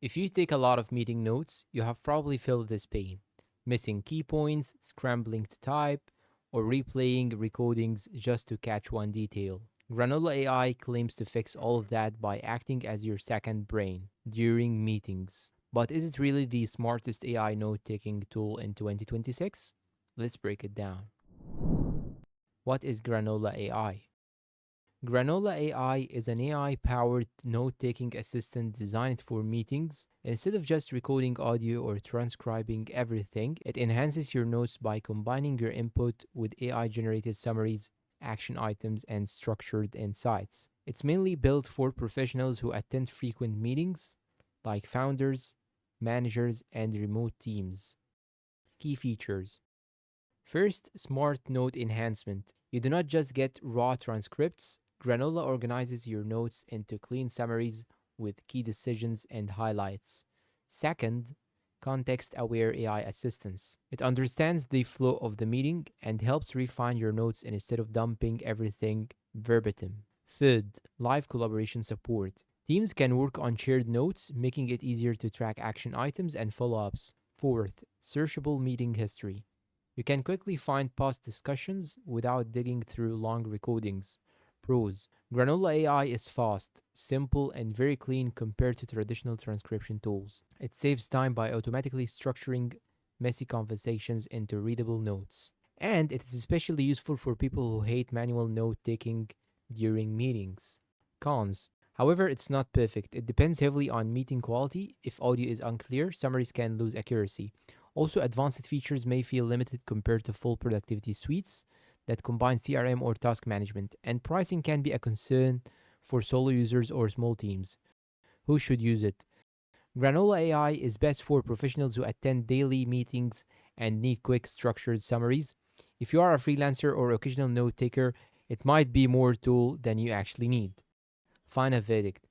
If you take a lot of meeting notes, you have probably felt this pain, missing key points, scrambling to type, or replaying recordings just to catch one detail. Granola AI claims to fix all of that by acting as your second brain during meetings. But is it really the smartest AI note taking tool in 2026? Let's break it down. What is Granola AI? Granola AI is an AI powered note taking assistant designed for meetings. Instead of just recording audio or transcribing everything, it enhances your notes by combining your input with AI generated summaries, action items, and structured insights. It's mainly built for professionals who attend frequent meetings, like founders, managers, and remote teams. Key features: first, Smart Note Enhancement. You do not just get raw transcripts, Granola organizes your notes into clean summaries with key decisions and highlights. Second, Context Aware AI Assistance. It understands the flow of the meeting and helps refine your notes instead of dumping everything verbatim. Third, Live Collaboration Support. Teams can work on shared notes, making it easier to track action items and follow ups. Fourth, Searchable Meeting History. You can quickly find past discussions without digging through long recordings. Pros: Granola AI is fast, simple, and very clean compared to traditional transcription tools. It saves time by automatically structuring messy conversations into readable notes. And it is especially useful for people who hate manual note taking during meetings. Cons: however, it's not perfect. It depends heavily on meeting quality. If audio is unclear, summaries can lose accuracy. Also, advanced features may feel limited compared to full productivity suites that combine CRM or task management, and pricing can be a concern for solo users or small teams. Who should use it? Granola AI is best for professionals who attend daily meetings and need quick, structured summaries. If you are a freelancer or occasional note taker, it might be more tool than you actually need. Final verdict: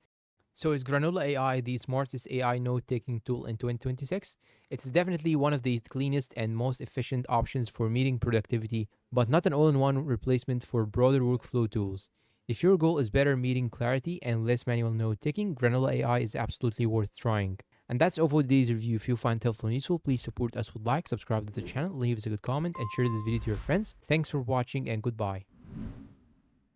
so is Granola AI the smartest AI note-taking tool in 2026? It's definitely one of the cleanest and most efficient options for meeting productivity, but not an all-in-one replacement for broader workflow tools. If your goal is better meeting clarity and less manual note-taking, Granola AI is absolutely worth trying. And that's all for today's review. If you find it helpful and useful, please support us with like, subscribe to the channel, leave us a good comment, and share this video to your friends. Thanks for watching and goodbye.